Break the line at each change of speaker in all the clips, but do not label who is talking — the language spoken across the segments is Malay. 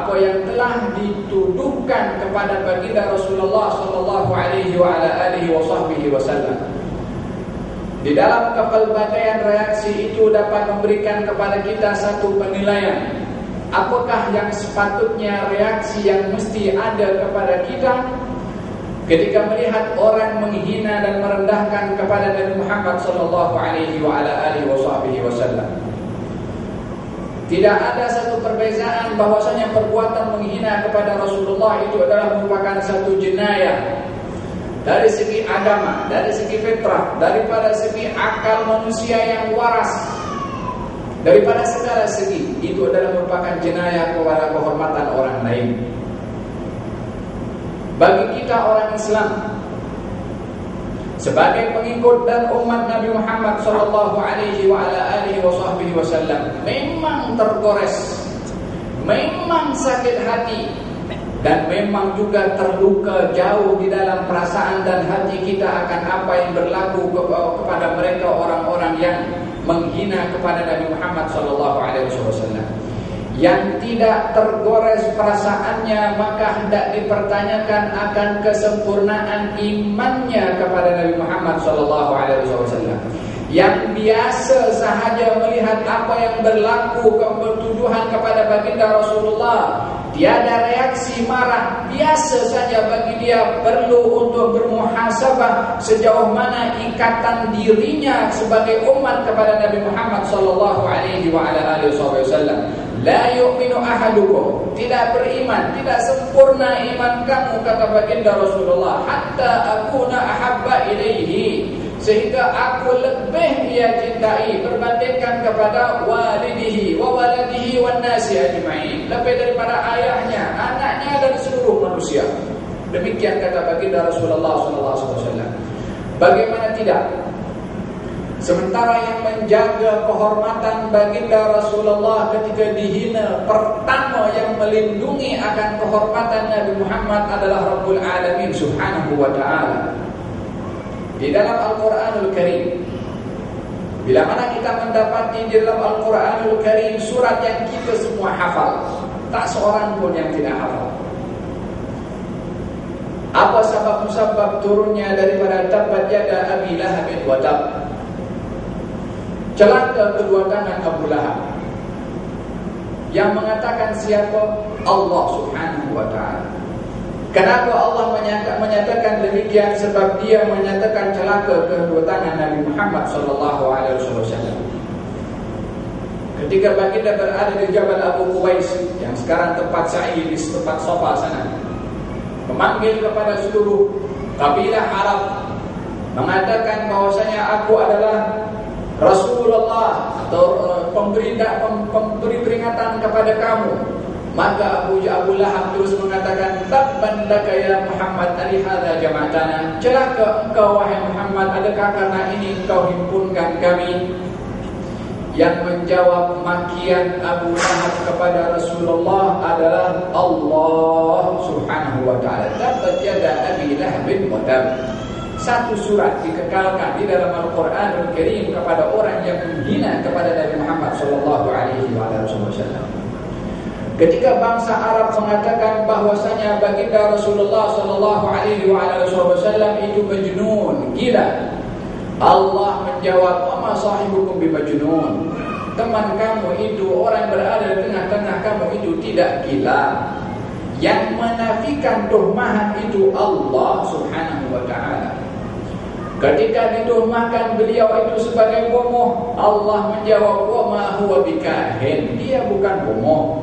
apa yang telah dituduhkan kepada baginda Rasulullah sallallahu alaihi wasallam. Di dalam kepelbagaian reaksi itu dapat memberikan kepada kita satu penilaian. Apakah yang sepatutnya reaksi yang mesti ada kepada kita ketika melihat orang menghina dan merendahkan kepada Nabi Muhammad sallallahu alaihi wasallam? Tidak ada satu perbezaan bahwasanya perbuatan menghina kepada Rasulullah itu adalah merupakan satu jenayah dari segi agama, dari segi fitrah, daripada segi akal manusia yang waras, daripada segala segi. Itu adalah merupakan jenayah kepada kehormatan orang lain. Bagi kita orang Islam, sebagai pengikut dan umat Nabi Muhammad sallallahu alaihi wasallam, memang tergores, memang sakit hati, dan memang juga terluka jauh di dalam perasaan dan hati kita akan apa yang berlaku kepada mereka orang-orang yang menghina kepada Nabi Muhammad sallallahu alaihi wasallam. Yang tidak tergores perasaannya, maka hendak dipertanyakan akan kesempurnaan imannya kepada Nabi Muhammad sallallahu alaihi wasallam. Yang biasa sahaja melihat apa yang berlaku tuduhan kepada baginda Rasulullah, tiada reaksi marah, biasa saja bagi dia perlu untuk bermuhasabah sejauh mana ikatan dirinya sebagai umat kepada Nabi Muhammad sallallahu alaihi wasallam. La yu'minu ahadukum, tidak beriman, tidak sempurna iman kamu, kata baginda Rasulullah, hatta akuna ahabba ilaihi, sehingga aku lebih ia cintai berbandingkan kepada walidihi wa waladihi wan nasi ajma'in, lebih daripada ayahnya, anaknya dan seluruh manusia. Demikian kata baginda Rasulullah sallallahu alaihi wasallam. Bagaimana tidak? Sementara yang menjaga kehormatan baginda Rasulullah ketika dihina, pertama yang melindungi akan kehormatan Nabi Muhammad adalah Rabbul Alamin subhanahu wa ta'ala. Di dalam Al-Quranul Karim, bila mana kita mendapati di dalam Al-Quranul Karim surat yang kita semua hafal, tak seorang pun yang tidak hafal. Apa sebab-sebab turunnya daripada tabbat yada Abi Lahab wa tab, celaka kedua tangan Abu Lahab. Yang mengatakan siapa? Allah subhanahu wa ta'ala. Kenapa Allah menyatakan demikian? Sebab dia menyatakan celaka kedua tangan Nabi Muhammad sallallahu alaihi wasallam. Ketika baginda berada di Jabal Abu Qubais, yang sekarang tempat sa'i di tempat Safa sana, memanggil kepada seluruh kabilah Arab, mengatakan bahwasanya aku adalah Rasulullah atau pemberi peringatan kepada kamu. Maka Abu Lahab terus mengatakan, tabban laka ya Muhammad, alihadza jama'tana, celaka engkau wahai Muhammad, adakah karena ini engkau himpunkan kami? Yang menjawab makian Abu Lahab kepada Rasulullah adalah Allah subhanahu wa ta'ala. Tabbat yada Abi Lahab wa tab. Satu surat dikekalkan di dalam Al-Quranul Karim kepada orang yang menghina kepada Nabi Muhammad sallallahu alaihi wasallam. Ketika bangsa Arab mengatakan bahwasanya baginda Rasulullah sallallahu alaihi wasallam itu majnun, gila, Allah menjawab, "Wa ma sahibukum bimajnun." Teman kamu itu, orang berada di tengah-tengah kamu itu tidak gila. Yang menafikan tuhmahan itu Allah subhanahu wa ta'ala. Ketika dituhmahkan beliau itu sebagai bomoh, Allah menjawab, "Wa ma huwa bikahin." Dia bukan bomoh.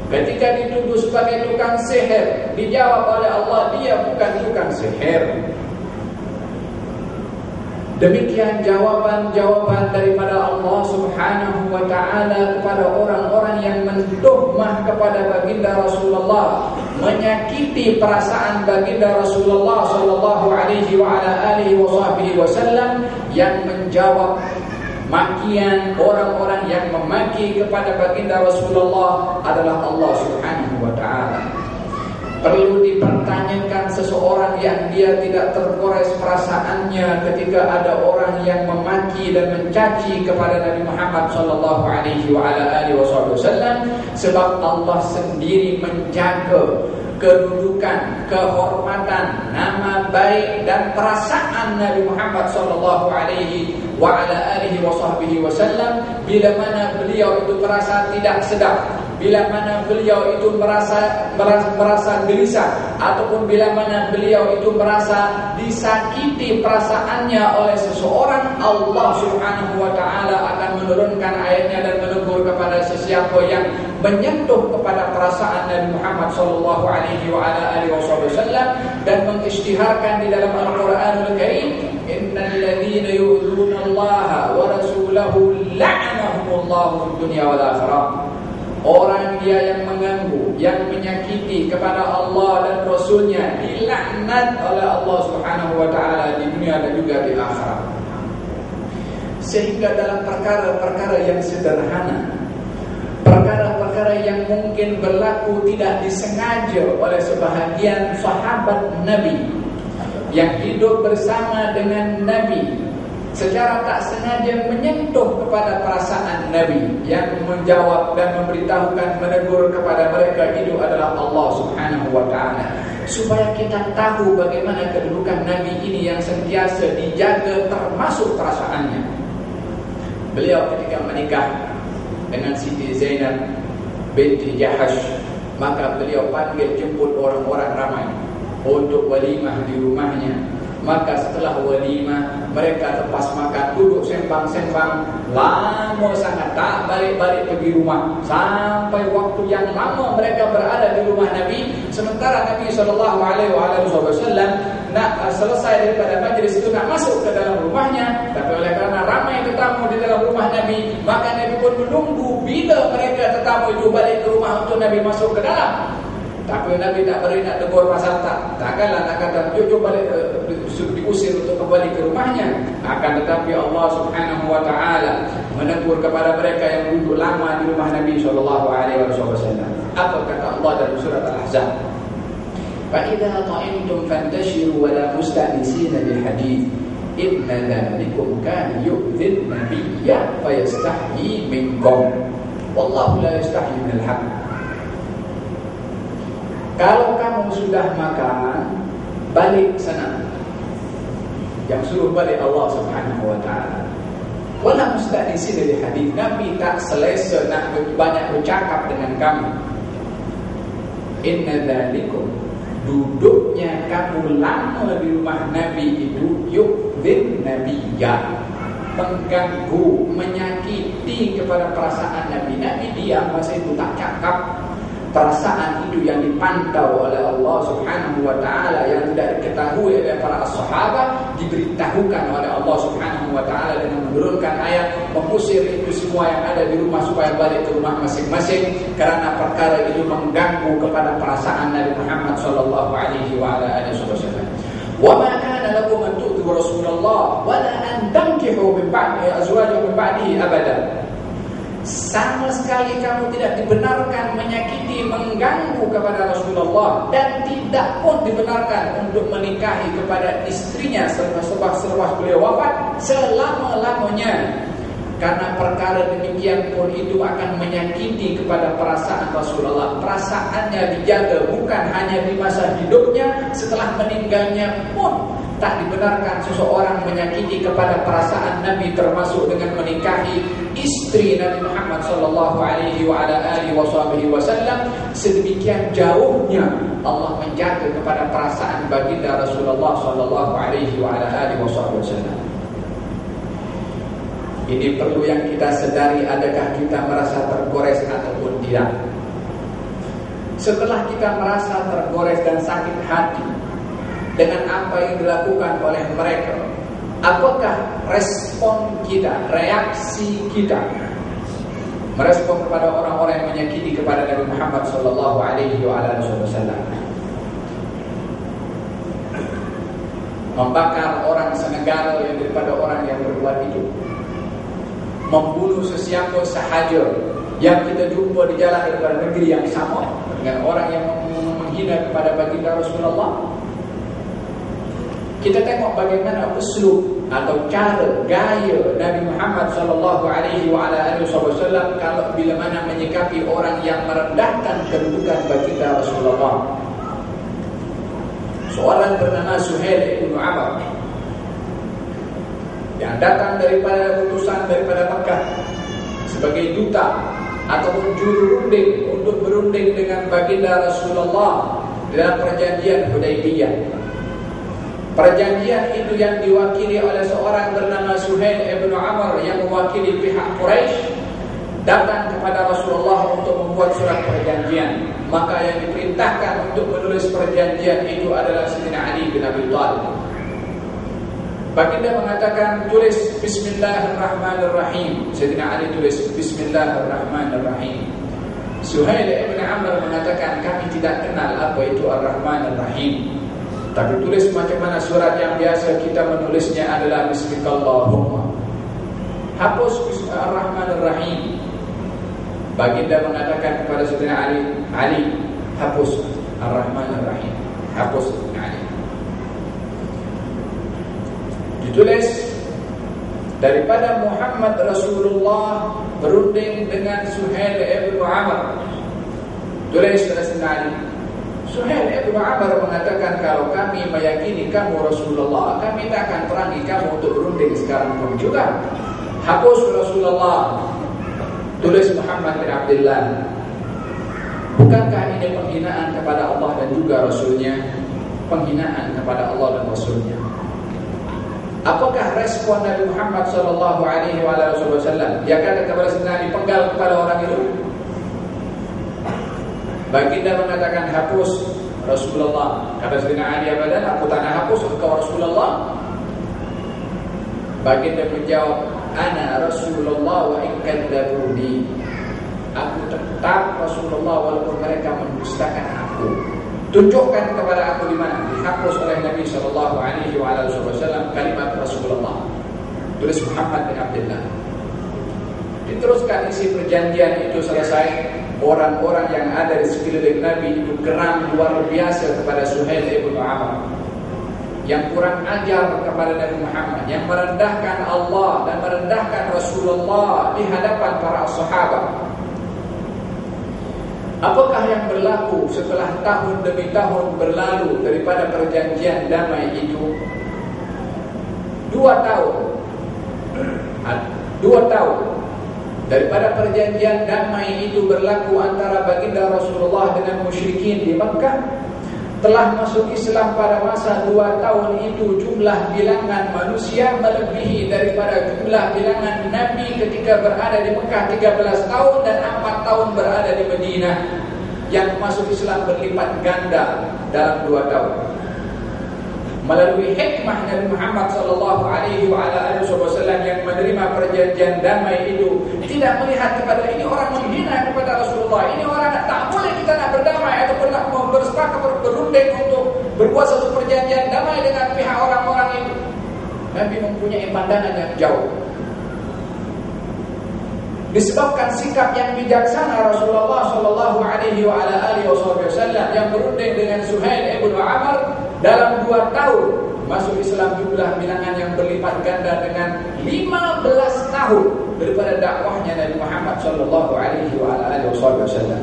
Ketika dituduh sebagai tukang sihir, dijawab oleh Allah, dia bukan tukang sihir. Demikian jawaban-jawaban daripada Allah subhanahu wa ta'ala kepada orang-orang yang mentuhmah kepada baginda Rasulullah, menyakiti perasaan baginda Rasulullah sallallahu alaihi wasallam, yang menjawab makian orang-orang yang memaki kepada baginda Rasulullah adalah Allah subhanahu wa ta'ala. Perlu dipertanyakan seseorang yang dia tidak tergores perasaannya ketika ada orang yang memaki dan mencaci kepada Nabi Muhammad sallallahu alaihi wasallam, sebab Allah sendiri menjaga kedudukan, kehormatan, nama baik dan perasaan Nabi Muhammad sallallahu alaihi wasallam bila mana beliau itu merasa tidak sedap, bila mana beliau itu merasa gelisah, ataupun bila mana beliau itu merasa disakiti perasaannya oleh seseorang, Allah Subhanahu wa taala akan menurunkan ayatnya dan menegur kepada sesiapa yang menyentuh kepada perasaan Nabi Muhammad sallallahu alaihi wasallam dan mengisytiharkan di dalam Al-Qur'anul Karim, innal ladzina yu'dzuna Allah wa rasulahu la'anahumullahu fid dunya wal akhirah. Orang dia yang mengganggu, yang menyakiti kepada Allah dan Rasulnya, dilaknat oleh Allah Subhanahu wa ta'ala di dunia dan juga di akhirat. Sehingga dalam perkara-perkara yang sederhana, perkara-perkara yang mungkin berlaku tidak disengaja oleh sebahagian sahabat Nabi yang hidup bersama dengan Nabi, secara tak sengaja menyentuh kepada perasaan Nabi, yang menjawab dan memberitahukan, menegur kepada mereka itu adalah Allah Subhanahu wa ta'ala. Supaya kita tahu bagaimana kedudukan Nabi ini yang sentiasa dijaga termasuk perasaannya. Beliau ketika menikah dengan Siti Zainab binti Jahash, maka beliau panggil jemput orang-orang ramai untuk walimah di rumahnya. Maka setelah walimah, mereka lepas makan, duduk sembang-sembang lama sangat, tak balik-balik pergi rumah, sampai waktu yang lama mereka berada di rumah Nabi. Sementara Nabi SAW nak selesai daripada majlis itu, nak masuk ke dalam rumahnya, tapi oleh kerana ramai tetamu di dalam rumah Nabi, maka Nabi pun menunggu bila mereka tetamu itu balik ke rumah untuk Nabi masuk ke dalam. Tapi Nabi tak beri nak tegur pasal takkanlah nak kata jujur balik, diusir untuk kembali ke rumahnya. Akan tetapi Allah Subhanahu wa ta'ala menegur kepada mereka yang duduk lama di rumah Nabi SAW. Apa kata Allah dalam surat Al-Ahzab? فَإِذَا طَعِمْتُمْ فَانْتَشِرُوا وَلَا مُسْتَأْنِسِينَ بِالْحَدِيثِ إِنَّ ذَلِكُمْ كَانَ يُؤْذِي النَّبِيَّ فَيَسْتَحْيِي مِنكُمْ وَاللَّهُ لَا يَسْتَحْيِي مِنَ الْحَقِّ. Kalau kamu sudah makan, balik sana. Yang suruh balik Allah Subhanahu wa ta'ala. Wala musta'nisi dari hadis. Nabi tak selesa nak banyak bercakap dengan kamu. Inna dzalikum, duduknya kamu lama di rumah Nabi itu yu'dzin nabiyya, mengganggu, menyakiti kepada perasaan Nabi. Nabi diam masa itu, tak cakap. Perasaan itu yang dipantau oleh Allah Subhanahu wa ta'ala, yang tidak diketahui oleh para sahabat, diberitahukan oleh Allah Subhanahu wa ta'ala dengan menurunkan ayat mengusir itu semua yang ada di rumah supaya balik ke rumah masing-masing, karena perkara itu mengganggu kepada perasaan Nabi Muhammad sallallahu alaihi wasallam. Wa ma kana lakum an tu'tu Rasulullah wa la an tankihu min ba'di azwajihi min ba'dihi abadan. Sama sekali kamu tidak dibenarkan menyakiti, mengganggu kepada Rasulullah, dan tidak pun dibenarkan untuk menikahi kepada istrinya selepas beliau wafat selama-lamanya. Karena perkara demikian pun itu akan menyakiti kepada perasaan Rasulullah. Perasaannya dijaga bukan hanya di masa hidupnya, setelah meninggalnya pun tak dibenarkan seseorang menyakiti kepada perasaan Nabi, termasuk dengan menikahi istri Nabi Muhammad sallallahu alaihi wasallam. Sedemikian jauhnya Allah menjaga kepada perasaan baginda Rasulullah sallallahu alaihi wasallam. Ini perlu yang kita sedari, adakah kita merasa tergores ataupun tidak. Setelah kita merasa tergores dan sakit hati dengan apa yang dilakukan oleh mereka, apakah respon kita, reaksi kita merespon kepada orang-orang yang menyakiti kepada Nabi Muhammad sallallahu alaihi wasallam? Membakar orang senegara yang daripada orang yang berbuat itu, membunuh sesiapa sahaja yang kita jumpa di jalan daripada negeri yang sama, dengan orang yang menghina kepada kepada baginda Rasulullah? Kita tengok bagaimana uslub atau cara, gaya Nabi Muhammad sallallahu alaihi wasallam kalau bila mana menyikapi orang yang merendahkan kedudukan baginda Rasulullah. Seorang bernama Suhail bin Amr yang datang daripada utusan daripada Mekah sebagai duta ataupun juru runding untuk berunding dengan baginda Rasulullah dalam perjanjian Hudaybiyah. Perjanjian itu yang diwakili oleh seorang bernama Suhail bin Amr yang mewakili pihak Quraisy datang kepada Rasulullah untuk membuat surat perjanjian. Maka yang diperintahkan untuk menulis perjanjian itu adalah Sayyidina Ali bin Abi Thalib. Baginda mengatakan tulis Bismillahirrahmanirrahim. Sayyidina Ali tulis Bismillahirrahmanirrahim. Suhail bin Amr mengatakan kami tidak kenal apa itu Ar-Rahman Ar-Rahim, tapi tulis macam mana surat yang biasa kita menulisnya adalah Bismillahirrahmanirrahim. Hapus Ar-Rahman-Ar-Rahim. Baginda mengatakan kepada Sayyidina Ali, hapus Ar-Rahman-Ar-Rahim. Hapus Ali. Ditulis daripada Muhammad Rasulullah berunding dengan Suhail bin Amr. Tulis pada Sayyidina Ali. Suhail bin Amr mengatakan kalau kami meyakini kamu Rasulullah, kami tak akan perangi kamu untuk berunding sekarang pun juga. Hapus Rasulullah. Tulis Muhammad bin Abdullah. Bukankah ini penghinaan kepada Allah dan juga Rasulnya? Penghinaan kepada Allah dan Rasulnya. Apakah respon Nabi Muhammad sallallahu alaihi wasallam? Dia kata kepada Sayyidina Ali, penggal kepada orang itu. Baginda mengatakan hapus Rasulullah. Kata Sayyidina Ali, abadan aku tak nak hapus engkau Rasulullah. Baginda menjawab, ana Rasulullah wa in kadzabuni. Aku tetap Rasulullah walaupun mereka mendustakan aku. Tunjukkan kepada aku di mana dihapus oleh Nabi sallallahu alaihi wasallam kalimat Rasulullah. Tulis Muhammad bin Abdullah. Diteruskan isi perjanjian itu selesai. Orang-orang yang ada di sekeliling Nabi itu geram luar biasa kepada Suhail bin Amr yang kurang ajar kepada Nabi Muhammad, yang merendahkan Allah dan merendahkan Rasulullah di hadapan para sahabat. Apakah yang berlaku setelah tahun demi tahun berlalu daripada perjanjian damai itu? 2 tahun. 2 tahun daripada perjanjian damai itu berlaku antara baginda Rasulullah dengan musyrikin di Makkah. Telah masuk Islam pada masa 2 tahun itu jumlah bilangan manusia melebihi daripada jumlah bilangan Nabi ketika berada di Mekah 13 tahun dan 4 tahun berada di Madinah. Yang masuk Islam berlipat ganda dalam 2 tahun. Melalui hikmah Nabi Muhammad sallallahu alaihi wasallam yang menerima perjanjian damai itu, tidak melihat kepada ini orang menghina kepada Rasulullah, ini orang tak boleh kita nak berdamai ataupun nak bersepakat berunding untuk berbuat satu perjanjian damai dengan pihak orang-orang itu. Nabi mempunyai pandangan yang jauh. Disebabkan sikap yang bijaksana Rasulullah sallallahu alaihi wasallam yang berunding dengan Suhail bin Amr dalam 2 tahun masuk Islam jumlah bilangan yang berlipat ganda dengan 15 tahun daripada dakwahnya Nabi Muhammad sallallahu alaihi wasallam.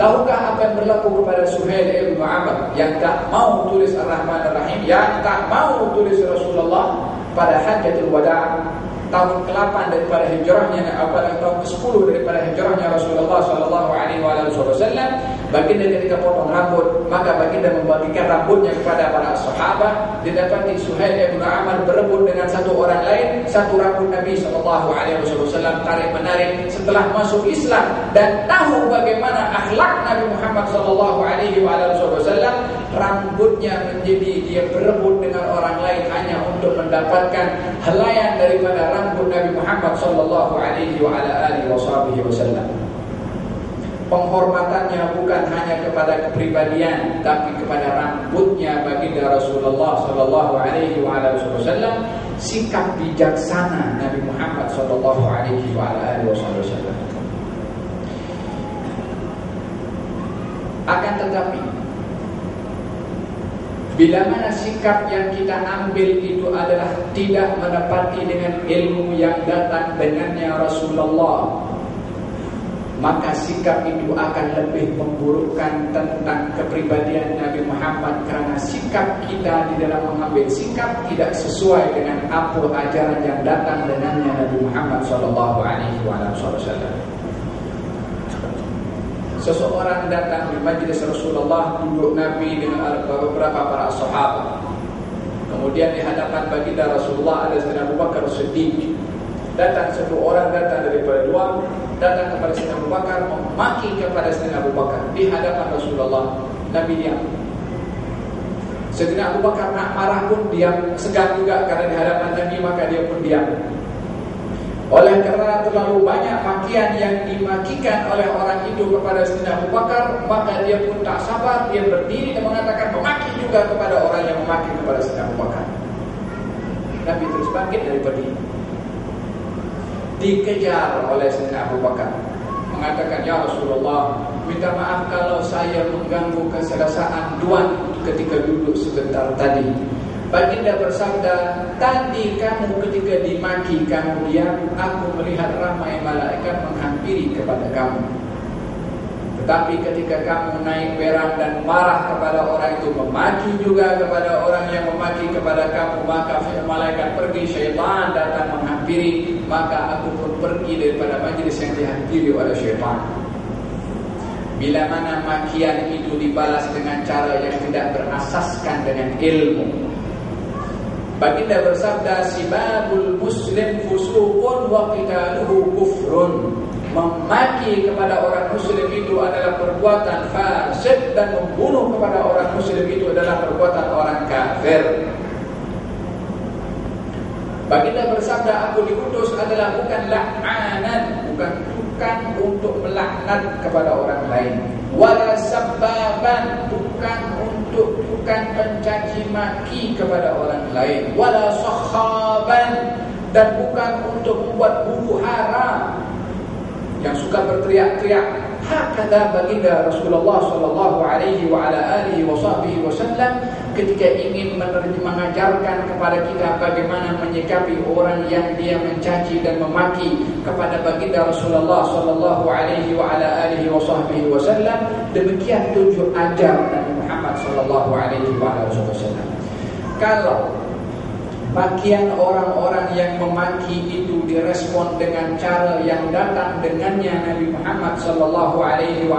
Tahukah apa yang berlaku kepada Suhail bin Amr yang tak mau tulis Ar-Rahman Ar-Rahim, yang tak mau tulis Rasulullah pada Hajjatul Wada' tahun ke-8 daripada hijrahnya, pada tahun ke-10 daripada hijrahnya Rasulullah sallallahu alaihi wasallam. Baginda ketika potong rambut, maka baginda membagikan rambutnya kepada para sahabat. Didapati Suhail bin Amr berebut dengan satu orang lain satu rambut Nabi sallallahu alaihi wasallam, tarik menarik. Setelah masuk Islam dan tahu bagaimana akhlak Nabi Muhammad sallallahu alaihi wasallam, rambutnya menjadi dia berebut dengan orang lain hanya untuk mendapatkan helaian daripada rambut Nabi Muhammad sallallahu alaihi wasallam. Penghormatannya bukan hanya kepada kepribadian, tapi kepada rambutnya baginda Rasulullah sallallahu alaihi wasallam. Sikap bijaksana Nabi Muhammad sallallahu alaihi wasallam. Akan tetapi Bila mana sikap yang kita ambil itu adalah tidak menepati dengan ilmu yang datang dengannya Rasulullah, maka sikap itu akan lebih memburukkan tentang kepribadian Nabi Muhammad, karena sikap kita di dalam mengambil sikap tidak sesuai dengan apa ajaran yang datang dengannya Nabi Muhammad SAW. Seseorang datang di majlis Rasulullah, duduk Nabi dengan beberapa para sahabat. Kemudian di hadapan baginda Rasulullah ada Sayyidina Abu Bakar Siddiq. Datang satu orang, datang daripada dua, datang kepada Sayyidina Abu Bakar, memaki kepada Sayyidina Abu Bakar di hadapan Rasulullah. Nabi diam. Sayyidina Abu Bakar nak marah pun diam, segan juga karena di hadapan Nabi, maka dia pun diam. Oleh kerana terlalu banyak makian yang dimakikan oleh orang itu kepada Sayyidina Abu Bakar, maka dia pun tak sabar, dia berdiri dan mengatakan memaki juga kepada orang yang memaki kepada Sayyidina Abu Bakar. Nabi terus bangkit dari berdiri, dikejar oleh Sayyidina Abu Bakar, mengatakan, "Ya Rasulullah, minta maaf kalau saya mengganggu keselesaan tuan ketika duduk sebentar tadi." Baginda bersabda, "Tadi kamu ketika dimaki kamu diam, aku melihat ramai malaikat menghampiri kepada kamu. Tetapi ketika kamu naik berang dan marah kepada orang itu, memaki juga kepada orang yang memaki kepada kamu, maka malaikat pergi, syaitan datang menghampiri, maka aku pun pergi daripada majlis yang dihampiri oleh syaitan." Bila mana makian itu dibalas dengan cara yang tidak berasaskan dengan ilmu, baginda bersabda, "Sibabul muslim fusuqun wa qitaluhu kufrun." Memaki kepada orang muslim itu adalah perbuatan fasik, dan membunuh kepada orang muslim itu adalah perbuatan orang kafir. Baginda bersabda, "Aku diutus adalah bukan la'anan, bukan untuk melaknat kepada orang lain, wala sabbaban, bukan pencaci maki kepada orang lain, wala sakhaban, dan bukan untuk membuat buku haram yang suka berteriak-teriak." Hakada baginda Rasulullah sallallahu alaihi wa ala alihi wasallam ketika ingin mengajarkan kepada kita bagaimana menyikapi orang yang dia mencaci dan memaki kepada baginda Rasulullah sallallahu alaihi wa ala alihi wasallam. Demikian tujuh ajar Nabi Muhammad sallallahu alaihi wa ala alihi wasallam. Kalau makian orang-orang yang memaki itu direspon dengan cara yang datang dengannya Nabi Muhammad sallallahu alaihi wa